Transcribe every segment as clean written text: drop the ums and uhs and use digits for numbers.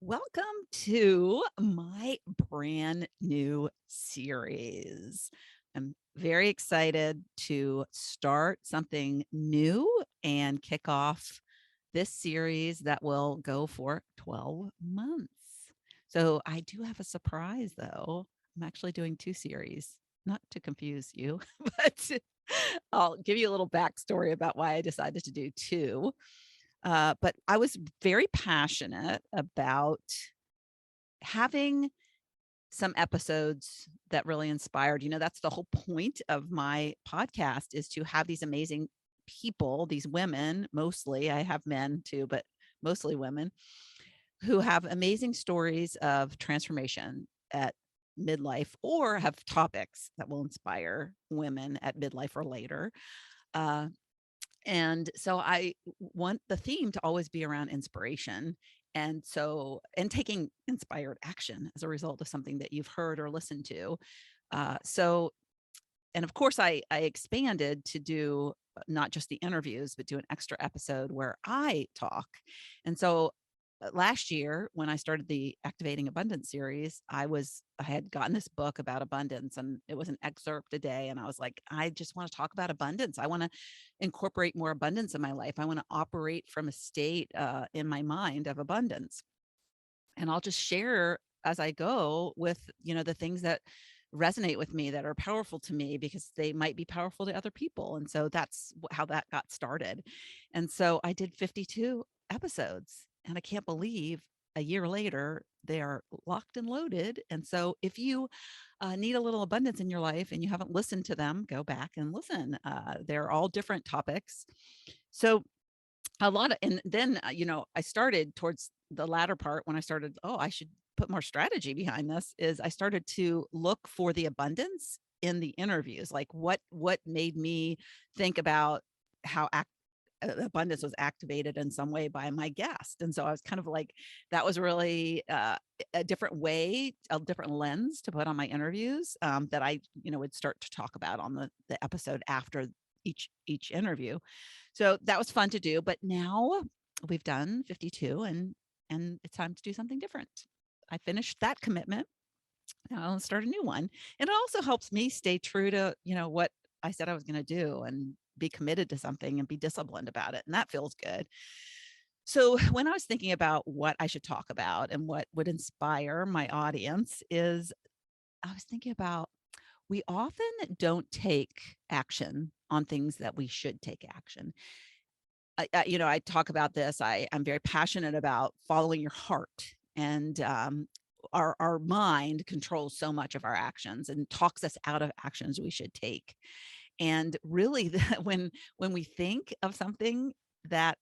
Welcome to my brand new series. I'm very excited to start something new and kick off this series that will go for 12 months. So I do have a surprise though. I'm actually doing two series, not to confuse you, but I'll give you a little backstory about why I decided to do two. But I was very passionate about having some episodes that really inspired. That's the whole point of my podcast, is to have these amazing people, these women, mostly. I have men too, but mostly women, who have amazing stories of transformation at midlife, or have topics that will inspire women at midlife or later. Uh, and so I want the theme to always be around inspiration. And taking inspired action as a result of something that you've heard or listened to. And of course, I expanded to do not just the interviews, but do an extra episode where I talk. And so last year, when I started the Activating Abundance series, I had gotten this book about abundance, and it was an excerpt a day. And I was like, I just want to talk about abundance. I want to incorporate more abundance in my life. I want to operate from a state in my mind of abundance. And I'll just share as I go with, the things that resonate with me, that are powerful to me, because they might be powerful to other people. And so that's how that got started. And so I did 52 episodes, and I can't believe a year later they are locked and loaded. And so if you need a little abundance in your life and you haven't listened to them, go back and listen. They're all different topics. So and then, I started towards the latter part, when I started, oh, I should put more strategy behind this, is I started to look for the abundance in the interviews. Like what made me think about how abundance was activated in some way by my guest. And so I was kind of like, that was really a different way, a different lens to put on my interviews, that I, would start to talk about on the episode after each interview. So that was fun to do. But now we've done 52, and it's time to do something different. I finished that commitment. Now I'll start a new one. And it also helps me stay true to, what I said I was going to do, and be committed to something and be disciplined about it. And that feels good. So when I was thinking about what I should talk about and what would inspire my audience, is I was thinking about, we often don't take action on things that we should take action. I talk about this. I'm very passionate about following your heart, and our mind controls so much of our actions and talks us out of actions we should take. And really, when we think of something that,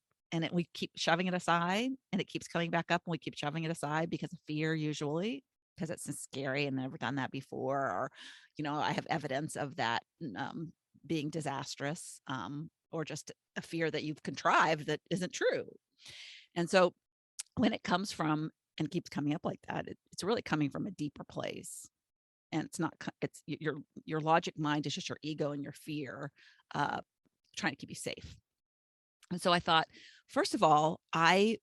we keep shoving it aside, and it keeps coming back up, and we keep shoving it aside because of fear, usually because it's scary and never done that before, or I have evidence of that being disastrous, or just a fear that you've contrived that isn't true. And so when it comes from and keeps coming up like that, it's really coming from a deeper place. And it's not, it's your logic mind is just your ego and your fear, uh, trying to keep you safe. And so I thought, first of all, I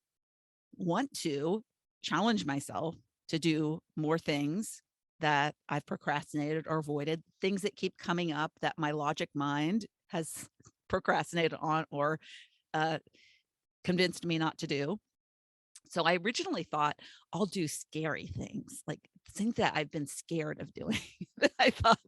want to challenge myself to do more things that I've procrastinated or avoided, things that keep coming up that my logic mind has procrastinated on, or uh, convinced me not to do. So I originally thought, I'll do scary things, like things that I've been scared of doing. I thought,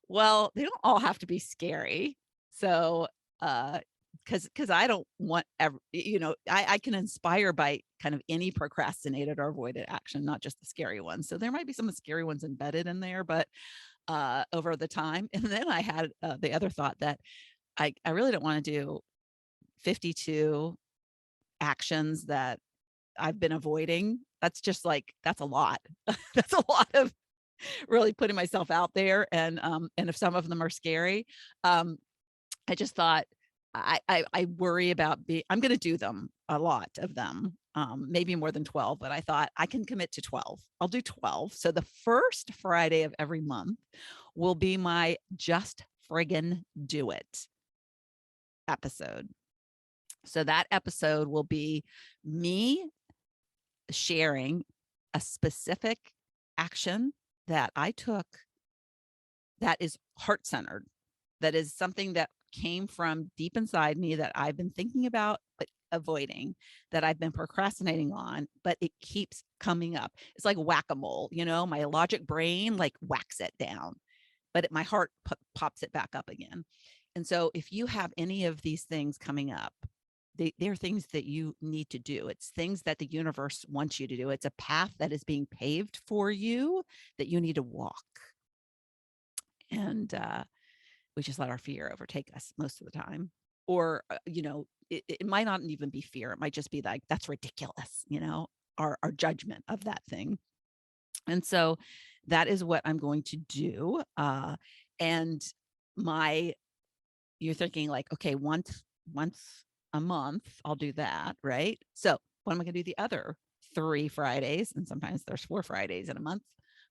well, they don't all have to be scary. So, because I don't want I can inspire by kind of any procrastinated or avoided action, not just the scary ones. So there might be some of the scary ones embedded in there, but over the time. And then I had the other thought that I really don't want to do 52 actions that I've been avoiding. That's just like, that's a lot. That's a lot of really putting myself out there. And if some of them are scary, um, I just thought, I worry about I'm going to do them, a lot of them, maybe more than 12, but I thought I can commit to 12. I'll do 12. So the first Friday of every month will be my Just Friggin' Do It episode. So that episode will be me sharing a specific action that I took that is heart-centered, that is something that came from deep inside me that I've been thinking about but avoiding, that I've been procrastinating on, but it keeps coming up. It's like whack-a-mole, my logic brain like whacks it down, but my heart pops it back up again. And so if you have any of these things coming up, they're things that you need to do. It's things that the universe wants you to do. It's a path that is being paved for you that you need to walk. And we just let our fear overtake us most of the time. Or, it might not even be fear. It might just be like, that's ridiculous, our judgment of that thing. And so that is what I'm going to do. And you're thinking like, okay, once a month, I'll do that, right? So what am I going to do the other 3 Fridays? And sometimes there's 4 Fridays in a month,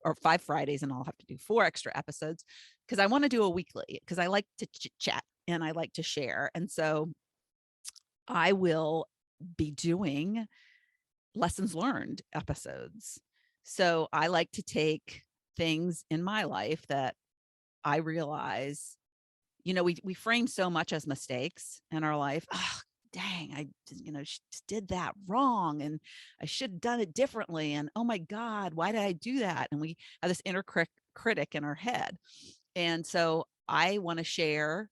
or 5 Fridays, and I'll have to do 4 extra episodes because I want to do a weekly, because I like to chit chat and I like to share. And so I will be doing lessons learned episodes. So I like to take things in my life that I realize, we frame so much as mistakes in our life. Oh, dang, I just did that wrong, and I should have done it differently. And oh my God, why did I do that? And we have this inner critic in our head. And so I want to share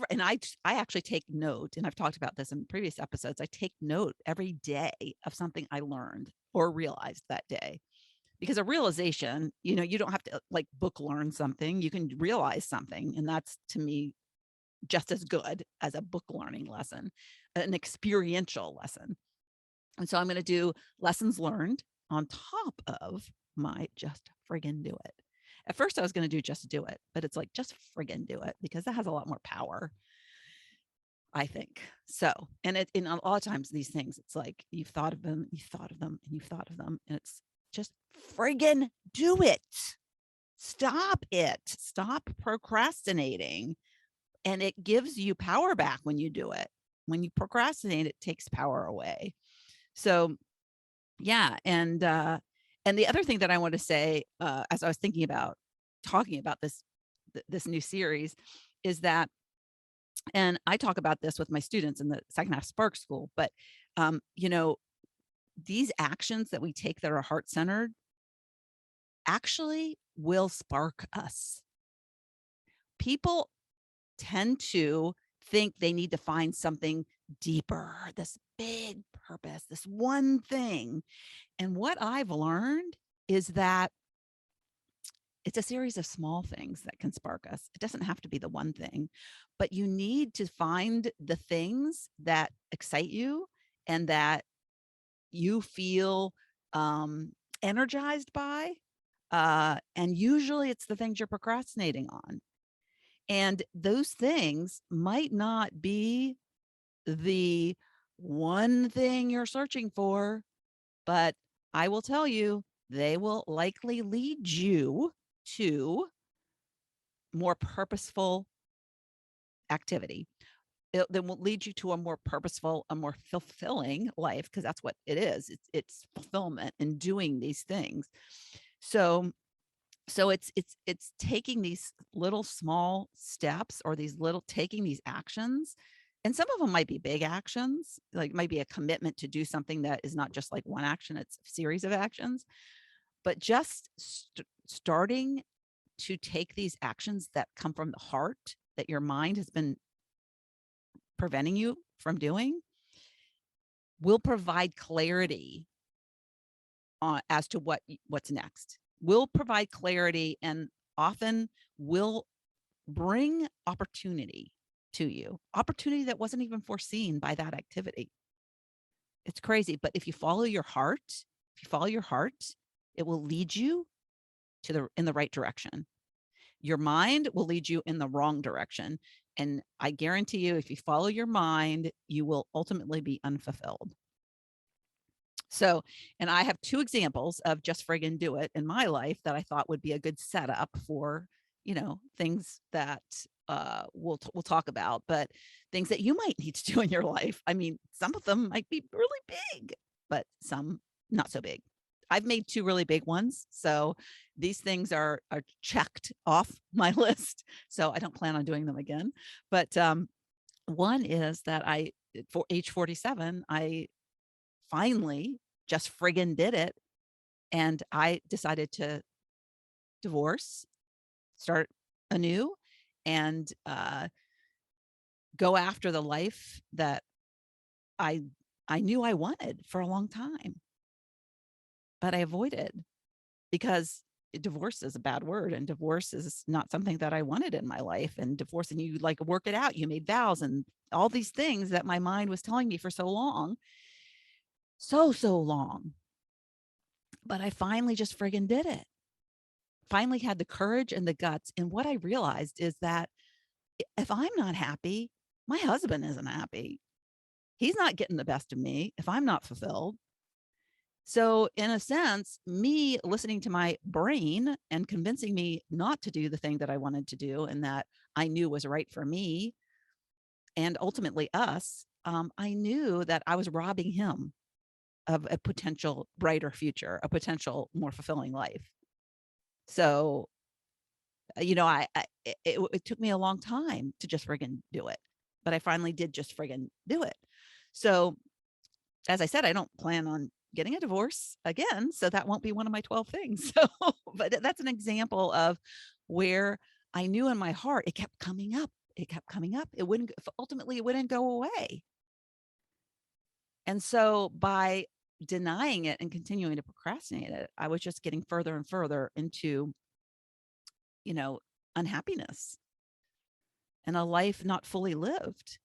and I actually take note, and I've talked about this in previous episodes. I take note every day of something I learned or realized that day. Because a realization, you don't have to like book learn something. You can realize something. And that's, to me, just as good as a book learning lesson, an experiential lesson. And so I'm going to do lessons learned on top of my just friggin' do it. At first I was going to do just do it, but it's like, just friggin' do it, because that has a lot more power, I think. So, and a lot of times these things, it's like, you've thought of them, and you've thought of them, and it's just friggin' do it. Stop it. Stop procrastinating. And it gives you power back when you do it. When you procrastinate, it takes power away. So yeah. And the other thing that I want to say, as I was thinking about talking about this new series, is that, and I talk about this with my students in the second half Spark School, but these actions that we take that are heart-centered actually will spark us. People tend to think they need to find something deeper, this big purpose, this one thing. And what I've learned is that it's a series of small things that can spark us. It doesn't have to be the one thing, but you need to find the things that excite you and that you feel energized by. And usually it's the things you're procrastinating on. And those things might not be the one thing you're searching for, but I will tell you, they will likely lead you to more purposeful activity. They will lead you to a more purposeful, a more fulfilling life, because that's what it is. It's fulfillment in doing these things. So it's taking these little small steps, or taking these actions. And some of them might be big actions, like might be a commitment to do something that is not just like one action, it's a series of actions. But just starting to take these actions that come from the heart, that your mind has been preventing you from doing, will provide clarity as to what's next. Will provide clarity, and often will bring opportunity to you, opportunity that wasn't even foreseen by that activity. It's crazy, but if you follow your heart, it will lead you in the right direction. Your mind will lead you in the wrong direction. And I guarantee you, if you follow your mind, you will ultimately be unfulfilled. So, and I have 2 examples of just friggin' do it in my life that I thought would be a good setup for, things that we'll talk about, but things that you might need to do in your life. I mean, some of them might be really big, but some not so big. I've made 2 really big ones, so these things are checked off my list, so I don't plan on doing them again. But, one is that for age 47, I finally just friggin' did it, and I decided to divorce, start anew, and, go after the life that I I knew I wanted for a long time, but I avoided because divorce is a bad word, and divorce is not something that I wanted in my life. And divorce, and you like work it out, you made vows and all these things that my mind was telling me for so long, so long. But I finally just friggin' did it. Finally had the courage and the guts. And what I realized is that if I'm not happy, my husband isn't happy. He's not getting the best of me if I'm not fulfilled. So, in a sense, me listening to my brain and convincing me not to do the thing that I wanted to do and that I knew was right for me and ultimately us, I knew that I was robbing him of a potential brighter future, a potential more fulfilling life. So, it took me a long time to just friggin' do it, but I finally did just friggin' do it. So, as I said, I don't plan on getting a divorce again, so that won't be one of my 12 things. So, but that's an example of where I knew in my heart it kept coming up. It kept coming up. It wouldn't ultimately it wouldn't go away. And so by denying it and continuing to procrastinate it, I was just getting further and further into, you know, unhappiness and a life not fully lived.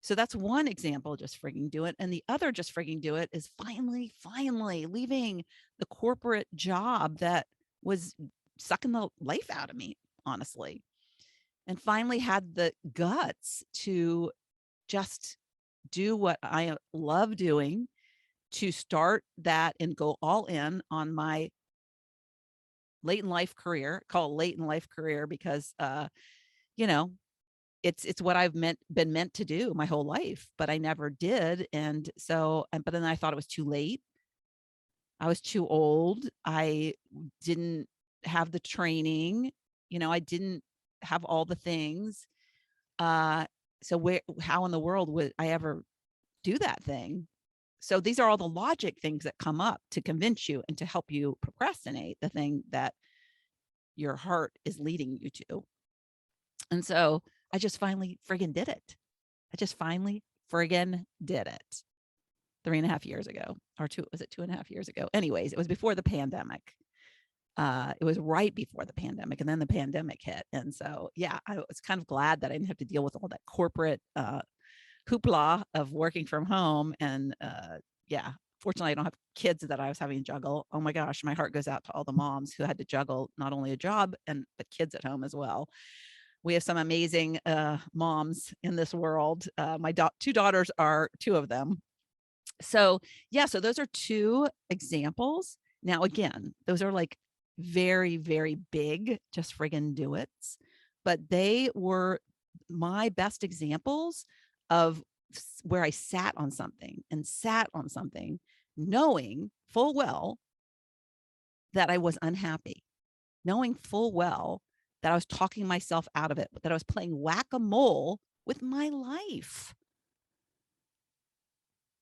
So that's one example, just frigging do it. And the other just frigging do it is finally leaving the corporate job that was sucking the life out of me, honestly, and finally had the guts to just do what I love doing, to start that and go all in on my late in life career, call it late in life career because, you know, it's what I've been meant to do my whole life, but I never did. And so, but then I thought it was too late. I was too old. I didn't have the training. I didn't have all the things. Uh, so how in the world would I ever do that thing? So these are all the logic things that come up to convince you and to help you procrastinate the thing that your heart is leading you to. And so I just finally friggin' did it. I just finally friggin' did it 3.5 years ago, or was it 2.5 years ago? Anyways, it was before the pandemic. It was right before the pandemic, and then the pandemic hit. And so, yeah, I was kind of glad that I didn't have to deal with all that corporate hoopla of working from home. And yeah, fortunately, I don't have kids that I was having to juggle. Oh my gosh, my heart goes out to all the moms who had to juggle not only a job but kids at home as well. We have some amazing moms in this world. My 2 daughters are 2 of them. So, yeah, so those are 2 examples. Now, again, those are like very, very big, just friggin' do it's, but they were my best examples of where I sat on something and sat on something, knowing full well that I was unhappy, knowing full well that I was talking myself out of it, but that I was playing whack-a-mole with my life.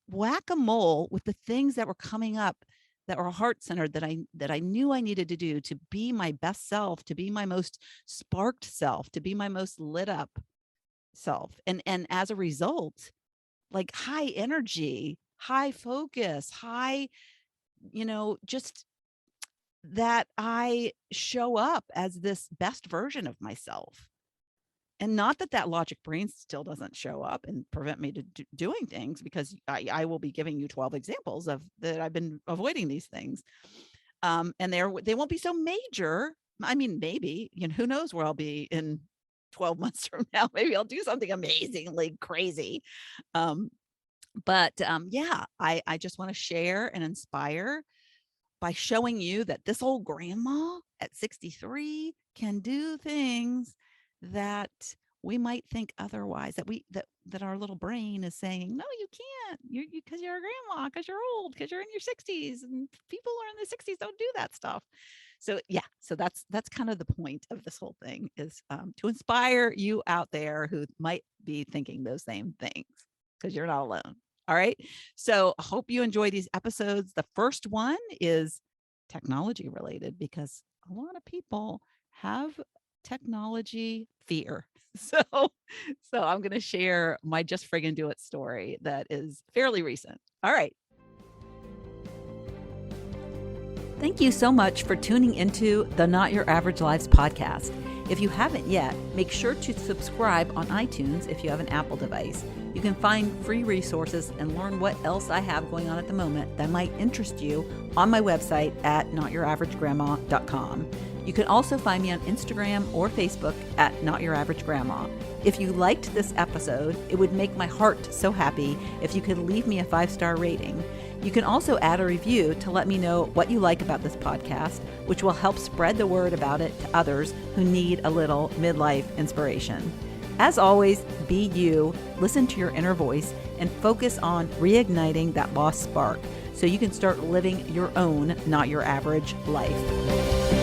Whack-a-mole with the things that were coming up that were heart-centered that I knew I needed to do to be my best self, to be my most sparked self, to be my most lit up self. And as a result, like high energy, high focus, high, just that I show up as this best version of myself. And not that that logic brain still doesn't show up and prevent me to doing things, because I will be giving you 12 examples of that I've been avoiding these things. And they won't be so major. I mean, maybe, who knows where I'll be in 12 months from now. Maybe I'll do something amazingly crazy. But yeah, I just want to share and inspire by showing you that this old grandma at 63 can do things that we might think otherwise, that that our little brain is saying, no, you can't, because you're a grandma, because you're old, because you're in your 60s, and people who are in the 60s don't do that stuff. So yeah, so that's kind of the point of this whole thing, is to inspire you out there who might be thinking those same things, because you're not alone. All right. So I hope you enjoy these episodes. The first one is technology related, because a lot of people have technology fear. So I'm going to share my just friggin' do it story that is fairly recent. All right. Thank you so much for tuning into the Not Your Average Lives podcast. If you haven't yet, make sure to subscribe on iTunes if you have an Apple device. You can find free resources and learn what else I have going on at the moment that might interest you on my website at notyouraveragegrandma.com. You can also find me on Instagram or Facebook at Not Your Average Grandma. If you liked this episode, it would make my heart so happy if you could leave me a 5-star rating. You can also add a review to let me know what you like about this podcast, which will help spread the word about it to others who need a little midlife inspiration. As always, be you, listen to your inner voice, and focus on reigniting that lost spark so you can start living your own, not your average life.